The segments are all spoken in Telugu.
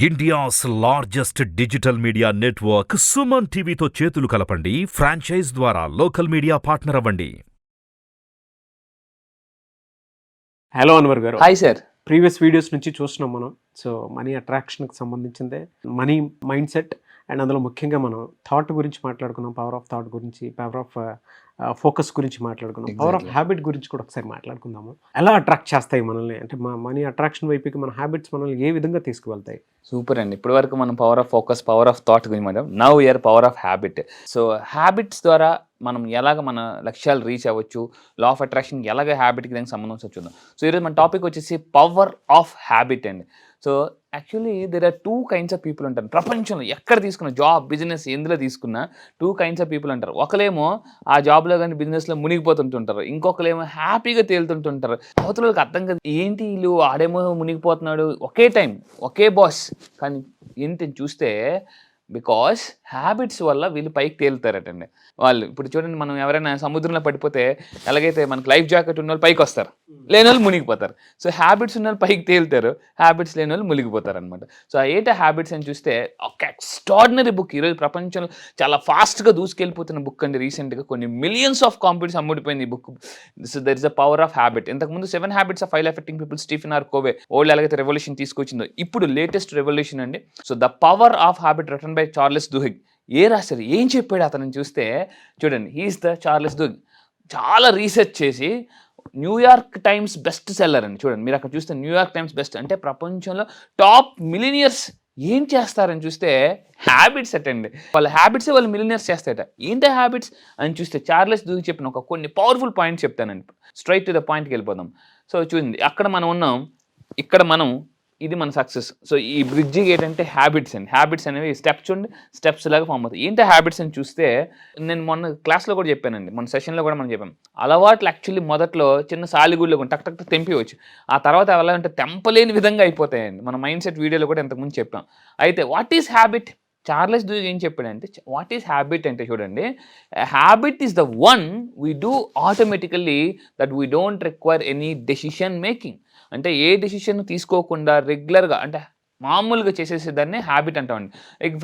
India's largest digital media network Suman టీవీతో చేతులు కలపండి. ఫ్రాంచైజ్ ద్వారా లోకల్ మీడియా పార్ట్నర్ అవ్వండి. హలో అన్వర్ గారు. Hi sir. ప్రీవియస్ వీడియోస్ నుంచి చూస్తున్నాం మనం. సో మనీ అట్రాక్షన్కి సంబంధించిందే మనీ మైండ్ సెట్ అండ్ అందులో ముఖ్యంగా మనం థాట్ గురించి మాట్లాడుకున్నాం, పవర్ ఆఫ్ థాట్ గురించి, పవర్ ఆఫ్ ఫోకస్ గురించి మాట్లాడుకున్నాం, పవర్ ఆఫ్ హ్యాబిట్ గురించి కూడా ఒకసారి మాట్లాడుకుందాము. ఎలా అట్రాక్ట్ చేస్తాయి మనల్ని, అంటే మనీ అట్రాక్షన్ వైపుకి మన హ్యాబిట్స్ మనల్ని ఏ విధంగా తీసుకువెళ్తాయి? సూపర్ అండి. ఇప్పటి వరకు మనం power of focus, power of thought గురించి మాట్లాడాం. Now year power of habit. So habits ద్వారా మనం ఎలాగ మన లక్ష్యాలు రీచ్ అవ్వచ్చు, లా ఆఫ్ అట్రాక్షన్ ఎలాగ హ్యాబిట్కి దానికి సంబంధం చూద్దాం. సో ఈరోజు మన టాపిక్ వచ్చేసి పవర్ ఆఫ్ హ్యాబిట్ అండి. So actually there are 2 kinds of people ఉంటారు ప్రపంచంలో. ఎక్కడ తీసుకున్న జాబ్, బిజినెస్ ఎందులో తీసుకున్నా 2 kinds ఆఫ్ పీపుల్ అంటారు. ఒకలేమో ఆ జాబ్లో కానీ బిజినెస్లో మునిగిపోతుంటుంటారు, ఇంకొకరేమో హ్యాపీగా తేలుతుంటుంటారు. అవతలకి అర్థం కాదు ఏంటి వీళ్ళు, ఆడేమో మునిగిపోతున్నాడు, ఒకే టైం ఒకే బాస్, కానీ ఏంటి చూస్తే బికాస్ హ్యాబిట్స్ వల్ల వీళ్ళు పైకి తేలుతారటండి. వాళ్ళు ఇప్పుడు చూడండి, మనం ఎవరైనా సముద్రంలో పడిపోతే ఎలాగైతే మనకి లైఫ్ జాకెట్ ఉన్న వాళ్ళు పైకి వస్తారు, లేని వాళ్ళు మునిగిపోతారు. సో హ్యాబిట్స్ ఉన్న వాళ్ళు పైకి తేలుతారు, హ్యాబిట్స్ లేని వాళ్ళు మునిగిపోతారు అనమాట. సో ఏంటో హ్యాబిట్స్ అని చూస్తే ఒక ఎక్స్ట్రాడినరీ బుక్. ఈరోజు ప్రపంచంలో చాలా ఫాస్ట్గా దూసుకెళ్ళిపోతున్న బుక్ అండి. రీసెంట్గా కొన్ని మిలియన్స్ ఆఫ్ కాపీస్ అమ్ముడిపోయింది ఈ book. So there is the power of habit. ఇంతకుముందు 7 Habits of Highly Effective People, Stephen R Covey old ఎలాగైతే రెవల్యూషన్ తీసుకొచ్చిందో, ఇప్పుడు లేటెస్ట్ రెవల్యూషన్ అండి. So the power of habit written by Charles Duhigg. రాశారు, ఏం చెప్పాడు అతను చూస్తే చూడండి, హీఈస్ ద చార్లెస్ దుహిగ్. చాలా రీసెర్చ్ చేసి న్యూయార్క్ టైమ్స్ బెస్ట్ సెల్లర్ అండి. చూడండి మీరు అక్కడ చూస్తే న్యూయార్క్ టైమ్స్ బెస్ట్ అంటే ప్రపంచంలో టాప్ మిలినియర్స్ ఏం చేస్తారని చూస్తే హ్యాబిట్స్ అటండి. వాళ్ళ హ్యాబిట్సే వాళ్ళు మిలినియర్స్ చేస్తారట. ఏంటి హ్యాబిట్స్ అని చూస్తే చార్లెస్ దూగి చెప్పిన కొన్ని పవర్ఫుల్ పాయింట్స్ చెప్తానండి. స్ట్రైట్ టు ద పాయింట్కి వెళ్ళిపోదాం. సో చూడండి, అక్కడ మనం ఉన్నాం, ఇక్కడ మనం, ఇది మన సక్సెస్. సో ఈ బ్రిడ్జికి ఏంటంటే హ్యాబిట్స్ అండి. హ్యాబిట్స్ అనేవి స్టెప్స్ ఉండి స్టెప్స్ లాగా ఫామ్ అవుతాయి. ఏంటి హ్యాబిట్స్ అని చూస్తే నేను మొన్న క్లాస్లో కూడా చెప్పానండి, మన సెషన్లో కూడా మనం చెప్పాం. అలవాట్లు యాక్చువల్లీ మొదట్లో చిన్న సాలిగుడ్లో టక్ టక్ తెంపివచ్చు, ఆ తర్వాత ఎలా అంటే తెంపలేని విధంగా అయిపోతాయండి. మన మైండ్ సెట్ వీడియోలో కూడా ఇంతకుముందు చెప్పాం. అయితే what is habit? Charles Duke ఏం చెప్పాడంటే, వాట్ ఈస్ హ్యాబిట్ అంటే చూడండి, habit is the one we do automatically that we don't require any decision making. అంటే ఏ డెసిషన్ తీసుకోకుండా రెగ్యులర్గా అంటే మామూలుగా చేసేసేదాన్ని హ్యాబిట్ అంటామండి.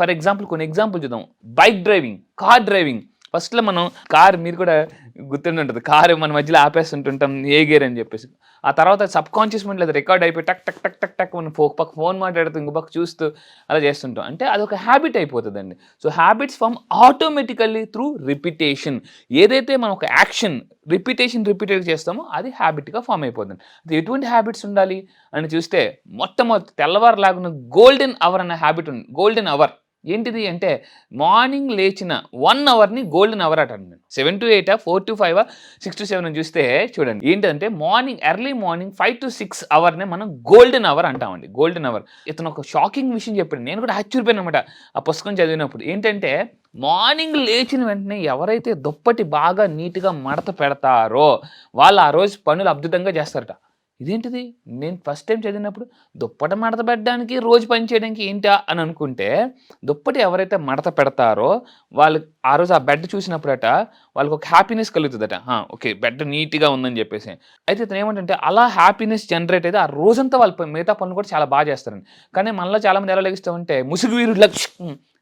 ఫర్ ఎగ్జాంపుల్ కొన్ని ఎగ్జాంపుల్ చూద్దాం. Bike driving, car driving. ఫస్ట్లో మనం కార్, మీరు కూడా గుర్తుండి ఉంటుంది, కారు మన మధ్యలో ఆపేస్తుంటుంటాం ఏ గేర్ అని చెప్పేసి. ఆ తర్వాత సబ్ కాన్షియస్ మైండ్లో అది రికార్డ్ అయిపోయి టక్ టక్ టక్ టక్ టక్ మనం పక్క ఫోన్ మాట్లాడుతూ ఇంకో పక్క చూస్తూ అలా చేస్తుంటాం. అంటే అదొక హ్యాబిట్ అయిపోతుందండి. So habits form automatically through repetition. ఏదైతే మనం ఒక యాక్షన్ రిపీటెడ్ చేస్తామో అది హ్యాబిట్గా ఫామ్ అయిపోతుంది. అది ఎటువంటి హ్యాబిట్స్ ఉండాలి అని చూస్తే మొట్టమొదటి తెల్లవారులాగున గోల్డెన్ అవర్ అనే హ్యాబిట్ ఉంది. గోల్డెన్ అవర్ ఏంటిది అంటే మార్నింగ్ లేచిన 1 అవర్ని గోల్డెన్ అవర్ అంటాను. 7 to 8, 4 to 5, 6 to 7 అని చూస్తే చూడండి ఏంటంటే ఎర్లీ మార్నింగ్ 5 to 6 అవర్నే మనం గోల్డెన్ అవర్ అంటామండి. Golden hour. ఇతను ఒక షాకింగ్ విషయం చెప్పాడు, నేను కూడా ఆశ్చర్యపోయాను అనమాట ఆ పుస్తకం చదివినప్పుడు. ఏంటంటే మార్నింగ్ లేచిన వెంటనే ఎవరైతే దుప్పటి బాగా నీట్గా మడత పెడతారో వాళ్ళు ఆ రోజు పనులు అద్భుతంగా చేస్తారట. ఇదేంటిది, నేను ఫస్ట్ టైం చదివినప్పుడు దుప్పటి మడత పెట్టడానికి రోజు పని చేయడానికి ఏంటా అని అనుకుంటే, దుప్పటి ఎవరైతే మడత పెడతారో వాళ్ళు ఆ రోజు ఆ బెడ్ చూసినప్పుడట వాళ్ళకి ఒక హ్యాపీనెస్ కలుగుతుందట. ఓకే, బెడ్ నీట్గా ఉందని చెప్పేసి. అయితే ఇతను ఏమంటే అలా హ్యాపీనెస్ జనరేట్ అయితే ఆ రోజంతా వాళ్ళు మిగతా పనులు కూడా చాలా బాగా చేస్తారండి. కానీ మనలో చాలామంది ఎలా లెగిస్తామంటే ముసుగు వీరుడు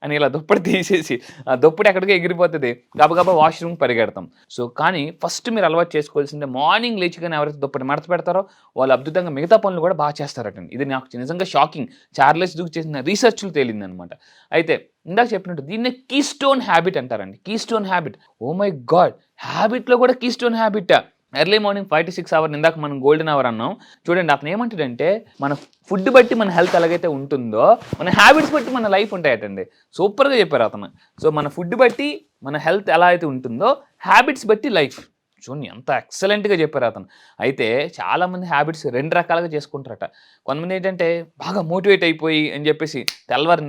అని ఇలా దుప్పటి తీసేసి ఆ దుప్పటి ఎక్కడికి ఎగిరిపోతుంది, గబగబా వాష్రూమ్ పరిగెడతాం. సో కానీ ఫస్ట్ మీరు అలవాటు చేసుకోవాల్సిందే, మార్నింగ్ లేచి కానీ ఎవరైతే దుప్పటి మడత పెడతారో వాళ్ళు అద్భుతంగా మిగతా పనులు కూడా బాగా చేస్తారటండి. ఇది నాకు నిజంగా షాకింగ్, చార్లెస్ డ్యూక్ చేసిన రీసెర్చ్లు తేలిందనమాట. అయితే ఇందాక చెప్పినట్టు దీన్ని కీ స్టోన్ హ్యాబిట్ అంటారండి. Keystone habit. Oh my god, హ్యాబిట్లో కూడా కీ స్టోన్ హ్యాబిట్టా? ఎర్లీ మార్నింగ్ 5 to 6 అవర్, ఇందాక మనం గోల్డెన్ అవర్ అన్నాం. చూడండి అతను ఏమంటాడంటే మన ఫుడ్ బట్టి మన హెల్త్ ఎలాగైతే ఉంటుందో మన హ్యాబిట్స్ బట్టి మన లైఫ్ ఉంటాయటండి. సూపర్గా చెప్పారు అతను. సో మన ఫుడ్ బట్టి మన హెల్త్ ఎలా అయితే ఉంటుందో హ్యాబిట్స్ బట్టి లైఫ్. చూడండి ఎంత ఎక్సలెంట్గా చెప్పారు అతను. అయితే చాలామంది హ్యాబిట్స్ 2 రకాలుగా చేసుకుంటారట. కొంతమంది ఏంటంటే బాగా మోటివేట్ అయిపోయి అని చెప్పేసి తెల్లవారు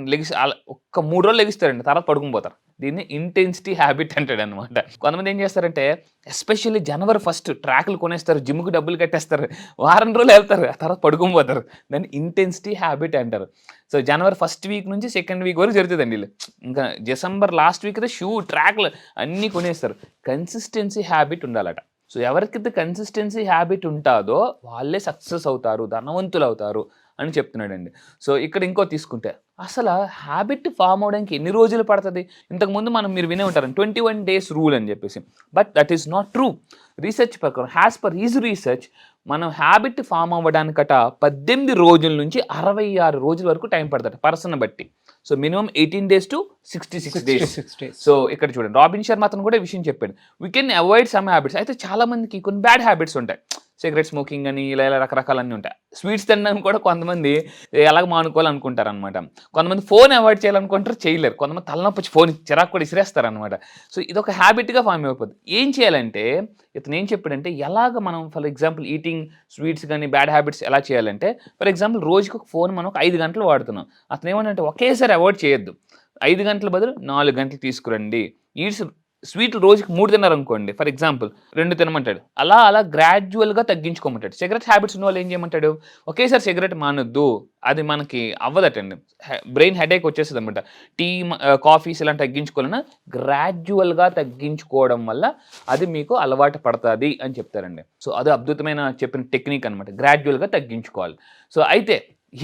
ఒక్క 3 రోజులు లెగిస్తారండి, తర్వాత పడుకుని పోతారు. దీన్ని ఇంటెన్సిటీ హ్యాబిట్ అంటాడు అనమాట. కొంతమంది ఏం చేస్తారంటే ఎస్పెషల్లీ January 1 ట్రాక్లు కొనేస్తారు, జిమ్కి డబ్బులు కట్టేస్తారు, వారం రోజులు వెళ్తారు, ఆ తర్వాత పడుకుని పోతారు. దాన్ని ఇంటెన్సిటీ హ్యాబిట్ అంటారు. సో January 1st వీక్ నుంచి 2nd వీక్ వరకు జరుగుతుందండి వీళ్ళు. ఇంకా December లాస్ట్ వీక్ అయితే షూ ట్రాక్లు అన్నీ కొనేస్తారు. కన్సిస్టెన్సీ హ్యాబిట్ ఉండాలట. సో ఎవరికైతే కన్సిస్టెన్సీ హ్యాబిట్ ఉంటుందో వాళ్ళే సక్సెస్ అవుతారు, ధనవంతులు అవుతారు అని చెప్తున్నాడండి. సో ఇక్కడ ఇంకో తీసుకుంటే అసలు హ్యాబిట్ ఫామ్ అవడానికి ఎన్ని రోజులు పడుతుంది? ఇంతకుముందు మీరు వినే ఉంటారు 21 days రూల్ అని చెప్పేసి. But that is not true. Research ప్రకారం యాజ్ పర్ హిజ్ రీసెర్చ్ మనం హ్యాబిట్ ఫామ్ అవ్వడానికట 18 రోజుల నుంచి 66 రోజుల వరకు టైం పడుతుంది పర్సన్ బట్టి. So minimum 18 days to 66 days. So ఇక్కడ చూడండి, రాబిన్ శర్మ అతను కూడా ఈ విషయం చెప్పాడు. We can avoid some habits. అయితే చాలా మందికి కొన్ని బ్యాడ్ హ్యాబిట్స్ ఉంటాయి. సిగరెట్ స్మోకింగ్ అని ఇలా రకరకాలన్నీ ఉంటాయి. స్వీట్స్ తినడానికి కూడా కొంతమంది ఎలాగ మానుకోవాలనుకుంటారు అనమాట. కొంతమంది ఫోన్ అవాయిడ్ చేయాలనుకుంటారు, చేయలేరు. కొంతమంది తలనొప్పి వచ్చి ఫోన్ చిరాకు కూడా ఇసిరేస్తారనమాట. సో ఇది ఒక హ్యాబిట్గా ఫామ్ అయిపోతుంది. ఏం చేయాలంటే ఇతను ఏం చెప్పాడంటే ఎలాగ మనం ఫర్ ఎగ్జాంపుల్ ఈటింగ్ స్వీట్స్ కానీ బ్యాడ్ హ్యాబిట్స్ ఎలా చేయాలంటే, ఫర్ ఎగ్జాంపుల్ రోజుకి ఒక ఫోన్ మనం ఒక 5 గంటలు వాడుతున్నాం. అతను ఏమంటే ఒకేసారి అవాయిడ్ చేయొద్దు. 5 గంటల బదులు 4 గంటలు తీసుకురండి. ఈడ్స్ స్వీట్లు రోజుకి 3 తిన్నారనుకోండి, ఫర్ ఎగ్జాంపుల్ 2 తినమంటాడు. అలా గ్రాడ్యువల్గా తగ్గించుకోమంటాడు. సిగరెట్ హ్యాబిట్స్ ఉన్న వాళ్ళు ఏం చేయమంటాడు, ఒకేసారి సిగరెట్ మానొద్దు, అది మనకి అవ్వదటండి, బ్రెయిన్ హెడేక్ వచ్చేస్తుంది అనమాట. టీ కాఫీస్ ఇలా తగ్గించుకోవాలన్నా గ్రాడ్యువల్గా తగ్గించుకోవడం వల్ల అది మీకు అలవాటు పడుతుంది అని చెప్తారండి. సో అది అద్భుతమైన చెప్పిన టెక్నిక్ అనమాట, గ్రాడ్యువల్గా తగ్గించుకోవాలి. సో అయితే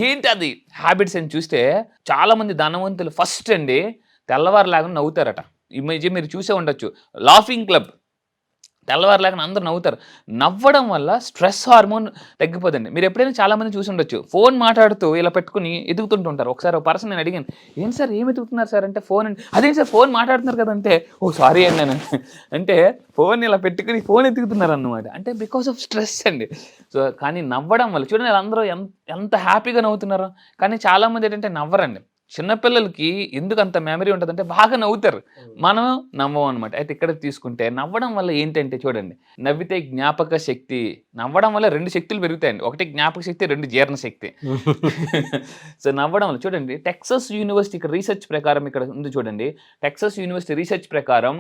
ఏంటి అది హ్యాబిట్స్ అని చూస్తే చాలామంది ధనవంతులు ఫస్ట్ అండి తెల్లవారులాగా నవ్వుతారట. ఈ మధ్య మీరు చూసే ఉండొచ్చు, లాఫింగ్ క్లబ్ తెల్లవారులాగా అందరూ నవ్వుతారు. నవ్వడం వల్ల స్ట్రెస్ హార్మోన్ తగ్గిపోతుంది. మీరు ఎప్పుడైనా చాలామంది చూసి ఉండొచ్చు, ఫోన్ మాట్లాడుతూ ఇలా పెట్టుకుని ఎదుగుతుంటుంటారు. ఒకసారి ఒక పర్సన్ నేను అడిగాను, ఏంటి సార్ ఏం ఎదుగుతున్నారు సార్ అంటే, ఫోన్ అండి. అదేంటి సార్ ఫోన్ మాట్లాడుతున్నారు కదంటే, ఓ సారీ అండి నేను అంటే ఫోన్ ఇలా పెట్టుకుని ఫోన్ ఎదుగుతున్నారు అన్నమాట. అంటే బికాస్ ఆఫ్ స్ట్రెస్ అండి. సో కానీ నవ్వడం వల్ల చూడండి అందరూ ఎంత హ్యాపీగా నవ్వుతున్నారు. కానీ చాలామంది ఏంటంటే నవ్వరండి. చిన్నపిల్లలకి ఎందుకు అంత మెమరీ ఉంటుందంటే బాగా నవ్వుతారు, మనం నవ్వం అనమాట. అయితే ఇక్కడ తీసుకుంటే నవ్వడం వల్ల ఏంటంటే చూడండి, నవ్వితే జ్ఞాపక శక్తి, నవ్వడం వల్ల 2 శక్తులు పెరుగుతాయండి. ఒకటి జ్ఞాపక శక్తి, 2 జీర్ణ శక్తి. సో నవ్వడం వల్ల చూడండి, టెక్సస్ యూనివర్సిటీ ఇక్కడ రీసెర్చ్ ప్రకారం ఇక్కడ ఉంది చూడండి, టెక్సస్ యూనివర్సిటీ రీసెర్చ్ ప్రకారం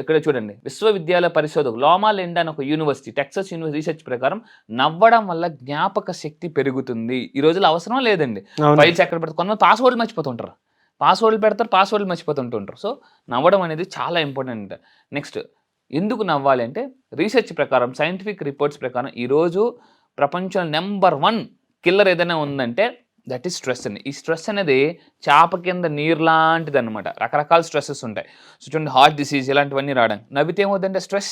ఇక్కడ చూడండి, విశ్వవిద్యాలయ పరిశోధకు లోమా లెండా అని ఒక యూనివర్సిటీ, టెక్సస్ యూనివర్సిటీ రీసెర్చ్ ప్రకారం నవ్వడం వల్ల జ్ఞాపక శక్తి పెరుగుతుంది. ఈ రోజుల్లో అవసరం లేదండి ఫైల్స్ ఎక్కడ పెడతారు, కొంతమంది పాస్వర్డ్లు మర్చిపోతుంటారు, పాస్వర్డ్లు పెడతారు, పాస్వర్డ్లు మర్చిపోతుంటుంటారు. సో నవ్వడం అనేది చాలా ఇంపార్టెంట్. నెక్స్ట్ ఎందుకు నవ్వాలి అంటే రీసెర్చ్ ప్రకారం, సైంటిఫిక్ రిపోర్ట్స్ ప్రకారం ఈరోజు ప్రపంచంలో నెంబర్ 1 కిల్లర్ ఏదైనా ఉందంటే దట్ ఈస్ స్ట్రెస్ అండి. ఈ స్ట్రెస్ అనేది చాప కింద నీరు లాంటిది అనమాట. రకరకాల స్ట్రెస్సెస్ ఉంటాయి. సో చూడండి, హార్ట్ డిసీజ్ ఇలాంటివన్నీ రావడం, నవ్వితే ఏమవుతుందంటే స్ట్రెస్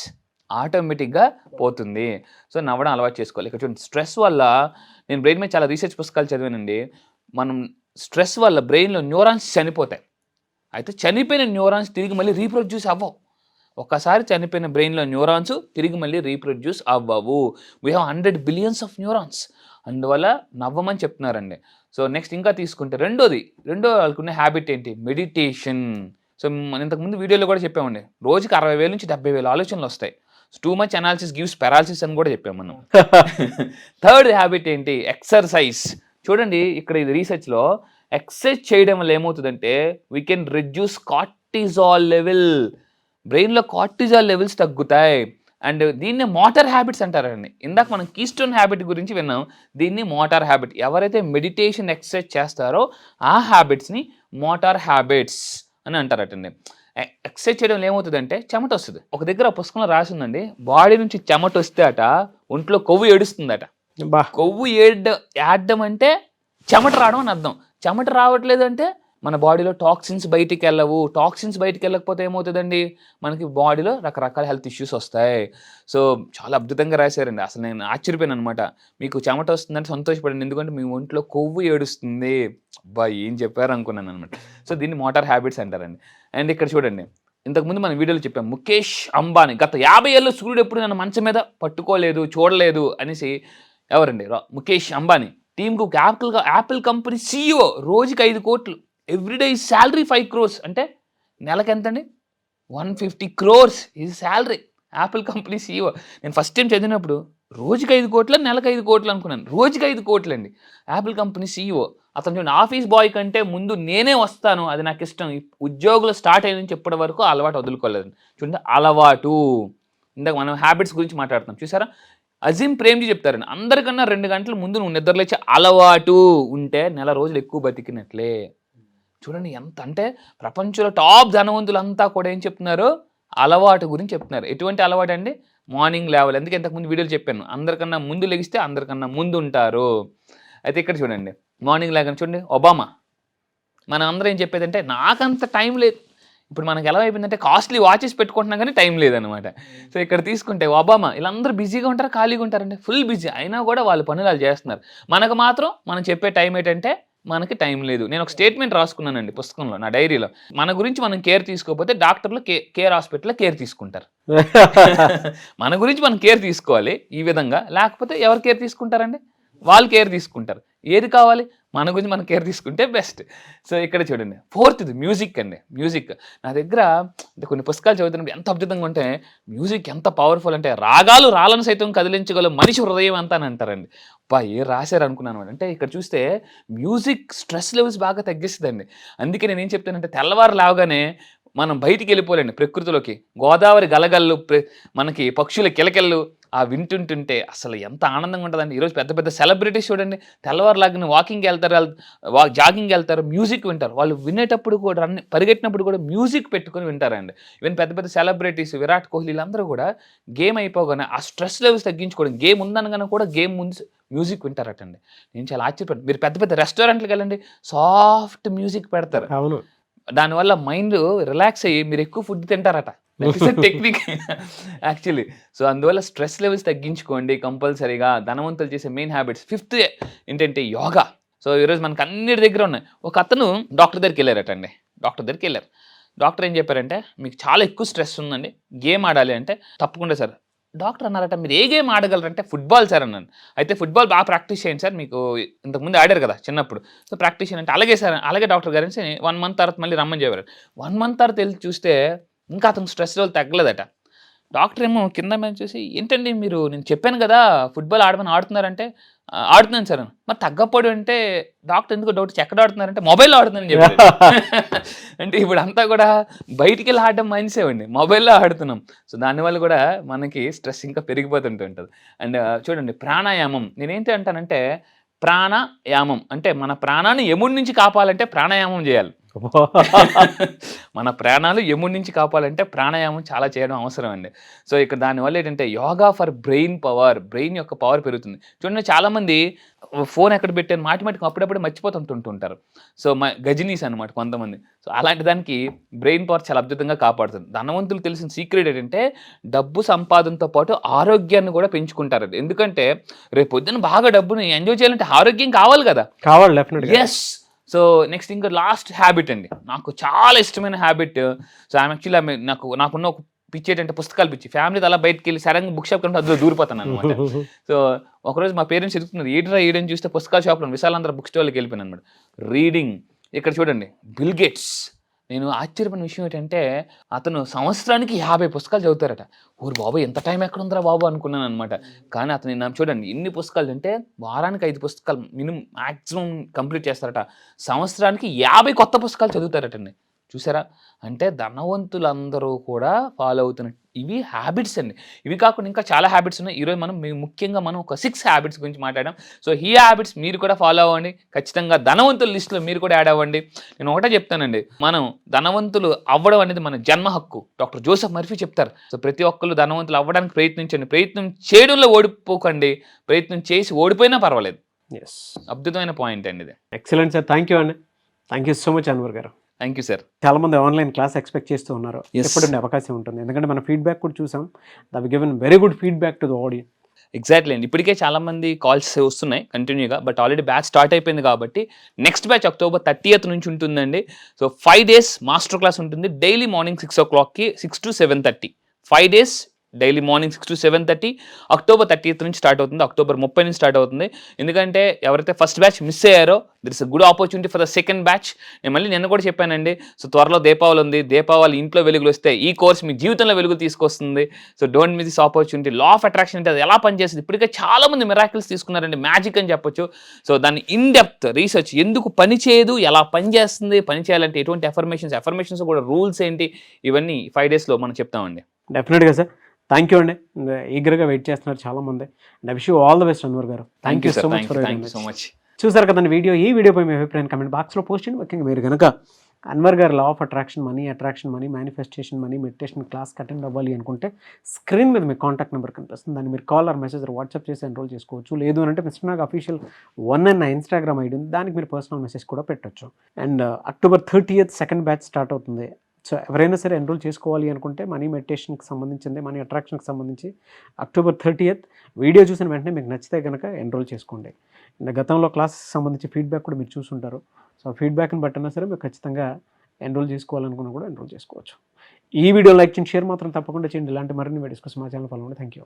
ఆటోమేటిక్గా పోతుంది. సో నవ్వడం అలవాటు చేసుకోవాలి. ఇక్కడ చూడండి, స్ట్రెస్ వల్ల నేను బ్రెయిన్ మీద చాలా రీసెర్చ్ పుస్తకాలు చదివానండి. మనం స్ట్రెస్ వల్ల బ్రెయిన్లో న్యూరాన్స్ చనిపోతాయి. అయితే చనిపోయిన న్యూరాన్స్ తిరిగి మళ్ళీ రీప్రొడ్యూస్ అవ్వవు. ఒక్కసారి చనిపోయిన బ్రెయిన్లో న్యూరాన్స్ తిరిగి మళ్ళీ రీప్రొడ్యూస్ అవ్వవు. We have 100 billions of neurons. అందువల్ల నవ్వమని చెప్తున్నారండి. సో నెక్స్ట్ ఇంకా తీసుకుంటే రెండో వాళ్ళకున్న హ్యాబిట్ ఏంటి, మెడిటేషన్. సో మనం ఇంతకుముందు వీడియోలో కూడా చెప్పామండి, రోజుకి 60,000 నుంచి 70,000 ఆలోచనలు వస్తాయి. Too much analysis gives paralysis అని కూడా చెప్పాము మనం. థర్డ్ హ్యాబిట్ ఏంటి, ఎక్సర్సైజ్. చూడండి ఇక్కడ ఇది రీసెర్చ్లో ఎక్సర్సైజ్ చేయడం వల్ల ఏమవుతుందంటే we can reduce cortisol level. బ్రెయిన్లో కార్టిజాల్ లెవెల్స్ తగ్గుతాయి. అండ్ దీన్ని మోటార్ హ్యాబిట్స్ అంటారండి. ఇందాక మనం కీస్టోన్ హ్యాబిట్ గురించి విన్నాం, దీన్ని మోటార్ హ్యాబిట్. ఎవరైతే మెడిటేషన్ ఎక్సర్సైజ్ చేస్తారో ఆ హ్యాబిట్స్ని మోటార్ హ్యాబిట్స్ అని అంటారటండి. ఎక్సర్సైజ్ చేయడం ఏమవుతుందంటే చెమట వస్తుంది. ఒక దగ్గర పుస్తకంలో రాసిందండి, బాడీ నుంచి చెమట వస్తే అట ఒంట్లో కొవ్వు ఏడుస్తుందట. కొవ్వు ఏడడం అంటే చెమట రావడం అని అర్థం. చెమట రావట్లేదు అంటే మన బాడీలో టాక్సిన్స్ బయటికి వెళ్ళవు. టాక్సిన్స్ బయటికి వెళ్ళకపోతే ఏమవుతుందండి, మనకి బాడీలో రకరకాల హెల్త్ ఇష్యూస్ వస్తాయి. సో చాలా అద్భుతంగా రాశారండి. అసలు నేను ఆశ్చర్యపోయాను అనమాట. మీకు చెమట వస్తుందంటే సంతోషపడండి, ఎందుకంటే మీ ఒంట్లో కొవ్వు ఏడుస్తుంది. అబ్బా ఏం చెప్పారు అనుకున్నాను అనమాట. సో దీన్ని మోటార్ హ్యాబిట్స్ అంటారండి. అండ్ ఇక్కడ చూడండి, ఇంతకుముందు మన వీడియోలో చెప్పాం, ముఖేష్ అంబానీ గత 50 ఏళ్ళు సూర్యుడు ఎప్పుడు నన్ను మంచం మీద పట్టుకోలేదు, చూడలేదు అనేసి. ఎవరండి, Mukesh Ambani. Team cook Apple company CEO, రోజుకి 5 కోట్లు. ఎవ్రీడే ఈ శాలరీ 5 crores. అంటే నెలకి ఎంత అండి, 150 crores is salary. Apple company CEO. నేను ఫస్ట్ టైం చదివినప్పుడు రోజుకి 5 కోట్లు, నెలకు 5 కోట్లు అనుకున్నాను. రోజుకి 5 కోట్లు అండి. Apple company CEO. అతను చూడండి, ఆఫీస్ బాయ్ కంటే ముందు నేనే వస్తాను, అది నాకు ఇష్టం. ఉద్యోగులు స్టార్ట్ అయిన నుంచి ఇప్పటి వరకు అలవాటు వదులుకోలేదు. చూడండి, అలవాటు. ఇందాక మనం హ్యాబిట్స్ గురించి మాట్లాడుతున్నాం చూసారా. అజీం ప్రేమ్జీ చెప్తారండి, అందరికన్నా 2 గంటల ముందు నువ్వు నిద్రలేచే అలవాటు ఉంటే నెల రోజులు ఎక్కువ బతికినట్లే. చూడండి ఎంత అంటే ప్రపంచంలో టాప్ ధనవంతులంతా కూడా ఏం చెప్తున్నారు, అలవాటు గురించి చెప్తున్నారు. ఎటువంటి అలవాటు అండి, మార్నింగ్ లేవాలి. అందుకే ఇంతకుముందు వీడియోలు చెప్పాను, అందరికన్నా ముందు లెగిస్తే అందరికన్నా ముందు ఉంటారు. అయితే ఇక్కడ చూడండి, మార్నింగ్ లాగానే చూడండి ఒబామా. మనం అందరం ఏం చెప్పేదంటే నాకంత టైం లేదు. ఇప్పుడు మనకి ఎలా అయిపోయిందంటే కాస్ట్లీ వాచెస్ పెట్టుకుంటున్నా కానీ టైం లేదనమాట. సో ఇక్కడ తీసుకుంటే ఒబామా, వీళ్ళందరూ బిజీగా ఉంటారు, ఖాళీగా ఉంటారండి, ఫుల్ బిజీ అయినా కూడా వాళ్ళ పనులు వాళ్ళు చేస్తున్నారు. మనకు మాత్రం మనం చెప్పే టైం ఏంటంటే మనకి టైం లేదు. నేను ఒక స్టేట్మెంట్ రాసుకున్నానండి పుస్తకంలో, నా డైరీలో. మన గురించి మనం కేర్ తీసుకోకపోతే డాక్టర్లు కేర్ హాస్పిటల్లో కేర్ తీసుకుంటారు. మన గురించి మనం కేర్ తీసుకోవాలి ఈ విధంగా, లేకపోతే ఎవరు కేర్ తీసుకుంటారండి? వాళ్ళు కేర్ తీసుకుంటారు. ఏది కావాలి? మన గురించి మనం కేర్ తీసుకుంటే బెస్ట్. సో ఇక్కడ చూడండి, ఫోర్త్ది మ్యూజిక్ అండి. మ్యూజిక్ నా దగ్గర అంటే కొన్ని పుస్తకాలు చదువుతున్నప్పుడు ఎంత అద్భుతంగా ఉంటే, మ్యూజిక్ ఎంత పవర్ఫుల్ అంటే రాగాలు రాళ్ళను సైతం కదిలించగల మనిషి హృదయం అంతా అని అంటారండి. ఏ రాశారు అనుకున్నాను అంటే ఇక్కడ చూస్తే మ్యూజిక్ స్ట్రెస్ లెవెల్స్ బాగా తగ్గిస్తుందండి. అందుకే నేను ఏం చెప్తానంటే తెల్లవారు లేవగానే మనం బయటికి వెళ్ళిపోలేండి ప్రకృతిలోకి. గోదావరి గలగళ్ళు, మనకి పక్షుల కిలకెళ్ళు ఆ వింటుంటుంటే అసలు ఎంత ఆనందంగా ఉంటుందండి. ఈరోజు పెద్ద పెద్ద సెలబ్రిటీస్ చూడండి, తెల్లవారులాగిన వాకింగ్కి వెళ్తారు, జాగింగ్కి వెళ్తారు, మ్యూజిక్ వింటారు. వాళ్ళు వినేటప్పుడు కూడా పరిగెట్టినప్పుడు కూడా మ్యూజిక్ పెట్టుకొని వింటారండి. ఈవెన్ పెద్ద పెద్ద సెలబ్రిటీస్, విరాట్ కోహ్లీ, వీళ్ళందరూ కూడా గేమ్ అయిపోగానే ఆ స్ట్రెస్ లెవెల్స్ తగ్గించుకోవడం, గేమ్ ఉందనగానే కూడా గేమ్ ముందు మ్యూజిక్ వింటారటండి. నేను చాలా ఆశ్చర్యపడ్డాను. మీరు పెద్ద పెద్ద రెస్టారెంట్కి వెళ్ళండి, సాఫ్ట్ మ్యూజిక్ పెడతారు. అవును, దానివల్ల మైండ్ రిలాక్స్ అయ్యి మీరు ఎక్కువ ఫుడ్ తింటారట. Technique actually. సో అందువల్ల స్ట్రెస్ లెవెల్స్ తగ్గించుకోండి కంపల్సరీగా. ధనవంతులు చేసే మెయిన్ హ్యాబిట్స్. ఫిఫ్త్ ఏంటంటే యోగా. సో ఈరోజు మనకు అన్నిటి దగ్గర ఉన్నాయి. ఒక అతను డాక్టర్ దగ్గరికి వెళ్ళారటండి. డాక్టర్ ఏం చెప్పారంటే మీకు చాలా ఎక్కువ స్ట్రెస్ ఉందండి, గేమ్ ఆడాలి అంటే. తప్పకుండా సార్. డాక్టర్ అన్నారట మీరు ఏ గేమ్ ఆడగలరంటే ఫుట్బాల్ సార్ అన్నాను. అయితే ఫుట్బాల్ బాగా ప్రాక్టీస్ చేయండి సార్, మీకు ఇంతకుముందు ఆడారు కదా చిన్నప్పుడు, సో ప్రాక్టీస్ చేయండి అంటే అలాగే సార్, అలాగే డాక్టర్ గారు 1 month తర్వాత మళ్ళీ రమ్మని చెప్పారు. 1 month తర్వాత వెళ్ళి చూస్తే ఇంకా అతను స్ట్రెస్ లెవెల్ తగ్గలేదట. డాక్టర్ ఏమో కింద మీద చూసి ఏంటండి మీరు, నేను చెప్పాను కదా ఫుట్బాల్ ఆడమని, ఆడుతున్నారంటే ఆడుతున్నాను సార్. మరి తగ్గపోవడం అంటే డాక్టర్ ఎందుకు డౌట్, ఎక్కడ ఆడుతున్నారంటే మొబైల్లో ఆడుతున్నానని చెప్పారు. అంటే ఇప్పుడు అంతా కూడా బయటికి వెళ్ళి ఆడడం మంచిసేవండి, మొబైల్లో ఆడుతున్నాం. సో దానివల్ల కూడా మనకి స్ట్రెస్ ఇంకా పెరిగిపోతుంటుంది. అండ్ చూడండి ప్రాణాయామం. నేనేంటి అంటానంటే ప్రాణాయామం అంటే మన ప్రాణాన్ని యముడి నుంచి కాపాలంటే ప్రాణాయామం చేయాలి. మన ప్రాణాలు యముడి నుంచి కాపాలంటే ప్రాణాయామం చాలా చేయడం అవసరం అండి. సో ఇక్కడ దానివల్ల ఏంటంటే yoga for brain power, brain యొక్క పవర్ పెరుగుతుంది. చూడండి చాలామంది ఫోన్ ఎక్కడ పెట్టాను మాటిమాటికి అప్పుడప్పుడు మర్చిపోతుంటుంటారు. సో గజనీస్ అనమాట కొంతమంది. సో అలాంటి దానికి బ్రెయిన్ పవర్ చాలా అద్భుతంగా కాపాడుతుంది. ధనవంతులు తెలిసిన సీక్రెట్ ఏంటంటే డబ్బు సంపాదనతో పాటు ఆరోగ్యాన్ని కూడా పెంచుకుంటారు. ఎందుకంటే రేపు పొద్దున్న బాగా డబ్బుని ఎంజాయ్ చేయాలంటే ఆరోగ్యం కావాలి కదా. కావాలి, డెఫినెట్గా. ఎస్. సో నెక్స్ట్ ఇంకా లాస్ట్ హ్యాబిట్ అండి, నాకు చాలా ఇష్టమైన హ్యాబిట్. సో యాక్చువల్లీ నాకున్న ఒక పిచ్చి ఏంటంటే పుస్తకాలు పిచ్చి. ఫ్యామిలీతో అలా బయటకు వెళ్ళి సడన్గా బుక్ షాప్ కంటే అందులో దూరిపోతాను అనమాట. సో ఒకరోజు మా పేరెంట్స్ ఎదుగుతున్నారు, ఏడని చూస్తే పుస్తకాల షాప్లో విశాలంధ్ర బుక్ స్టాల్కి వెళ్ళిపోయాను అనమాట. రీడింగ్. ఇక్కడ చూడండి బిల్ గేట్స్. నేను ఆశ్చర్యపోయిన విషయం ఏంటంటే అతను సంవత్సరానికి 50 పుస్తకాలు చదువుతారట. ఊరు బాబు ఎంత టైం ఎక్కడ ఉందిరా బాబు అనుకున్నాను అనమాట. కానీ అతను చూడండి ఎన్ని పుస్తకాలు అంటే వారానికి 5 పుస్తకాలు మినిమం మ్యాక్సిమం కంప్లీట్ చేస్తారట. సంవత్సరానికి 50 కొత్త పుస్తకాలు చదువుతారటండి. చూసారా? అంటే ధనవంతులందరూ కూడా ఫాలో అవుతున్న ఇవి హ్యాబిట్స్ అండి. ఇవి కాకుండా ఇంకా చాలా హ్యాబిట్స్ ఉన్నాయి. ఈరోజు ముఖ్యంగా మనం ఒక 6 హ్యాబిట్స్ గురించి మాట్లాడాం. సో ఈ హ్యాబిట్స్ మీరు కూడా ఫాలో అవ్వండి. ఖచ్చితంగా ధనవంతుల లిస్టులో మీరు కూడా యాడ్ అవ్వండి. నేను ఒకటే చెప్తానండి, మనం ధనవంతులు అవ్వడం అనేది మన జన్మ హక్కు. డాక్టర్ జోసెఫ్ మర్ఫీ చెప్తారు. సో ప్రతి ఒక్కరు ధనవంతులు అవ్వడానికి ప్రయత్నించండి. ప్రయత్నం చేయడంలో ఓడిపోకండి, ప్రయత్నం చేసి ఓడిపోయినా పర్వాలేదు. ఎస్, అద్భుతమైన పాయింట్ అండి ఇది. ఎక్సలెంట్ సార్, థ్యాంక్ యూ అండి. Thank you so much Anwar గారు. Thank you sir. చాలా మంది ఆన్లైన్ క్లాస్ ఎక్స్పెక్ట్ చేస్తూ ఉన్నారు. ఎప్పుడు అవకాశం ఉంటుంది, ఎందుకంటే మన ఫీడ్బ్యాక్ కూడా చూసాం. That given very good feedback to the audience. Exactly అండి. ఇప్పటికే చాలా మంది కాల్స్ వస్తున్నాయి కంటిన్యూగా. బట్ ఆల్రెడీ బ్యాచ్ స్టార్ట్ అయిపోయింది కాబట్టి నెక్స్ట్ బ్యాచ్ October 30th నుంచి ఉంటుందండి. సో 5 days మాస్టర్ క్లాస్ ఉంటుంది. Daily morning 6 o'clockకి 6 to 7:30. 5 days daily morning 6 to 7:30. October 30th నుంచి స్టార్ట్ అవుతుంది, October 30 నుంచి స్టార్ట్ అవుతుంది. ఎందుకంటే ఎవరైతే ఫస్ట్ బ్యాచ్ మిస్ అయ్యారో there is a good opportunity for the second batch. నేను మళ్ళీ నిన్న కూడా చెప్పానండి. సో త్వరలో దీపావళి ఉంది. దీపావళి ఇంట్లో వెలుగులు వస్తే ఈ కోర్స్ మీ జీవితంలో వెలుగులు తీసుకొస్తుంది. So don't miss this opportunity. Law of attraction అంటే అది ఎలా పనిచేస్తుంది, ఇప్పటికే చాలా మంది మిరాకిల్స్ తీసుకున్నారండి, మ్యాజిక్ అని చెప్పొచ్చు. సో దాన్ని ఇన్ డెప్త్ రీసెర్చ్, ఎందుకు పని చేయదు, ఎలా పని చేస్తుంది, పని చేయాలంటే ఎటువంటి అఫర్మేషన్స్ కూడా రూల్స్ ఏంటి, ఇవన్నీ 5 daysలో మనం చెప్తామండి. డెఫినెట్గా సార్. థ్యాంక్ యూ అండి. ఈగర్గా వెయిట్ చేస్తున్నారు చాలా మంది. And I wish you all the best Anwar గారు. Thank you so much. Thank you so much. చూసారు కదండి ఈ వీడియోపై మీ అభిప్రాయం కమెంట్ బాక్స్లో పోస్ట్ చేయండి. ముఖ్యంగా మీరు కనుక అన్వర్ గారు law of attraction money manifestation money meditation క్లాస్కి అటెండ్ అవ్వాలి అనుకుంటే స్క్రీన్ మీద మీ కాంటాక్ట్ నెంబర్ కనిపిస్తుంది, దాన్ని మీరు కాల్ ఆర్ మెసేజ్ వాట్సాప్ చేసి ఎన్రోల్ చేసుకోవచ్చు. లేదు అంటే మిస్టర్ నాగ్ అఫీషియల్ 1 అన్న ఇన్స్టాగ్రామ్ ఐడి ఉంది, దానికి మీరు పర్సనల్ మెసేజ్ కూడా పెట్టచ్చు. And October 30th second batch start అవుతుంది. సో ఎవరైనా సరే ఎన్రోల్ చేసుకోవాలి అనుకుంటే మనీ మెడిటేషన్కి సంబంధించింది, మనీ అట్రాక్షన్కి సంబంధించి October 30th వీడియో చూసిన వెంటనే మీకు నచ్చితే కనుక ఎన్రోల్ చేసుకోండి. అండ్ గతంలో క్లాస్ సంబంధించి ఫీడ్బ్యాక్ కూడా మీరు చూసుంటారు. సో ఫీడ్బ్యాక్ని బట్టినా సరే మీరు ఖచ్చితంగా ఎన్రోల్ చేసుకోవాలనుకున్నా కూడా ఎన్రోల్ చేసుకోవచ్చు. ఈ వీడియో లైక్ చేయండి, షేర్ మాత్రం తప్పకుండా చేయండి. ఇలాంటి మరిన్ని వీడియోస్ కోసం మా ఛానల్ ఫాలో అవ్వండి. Thank you.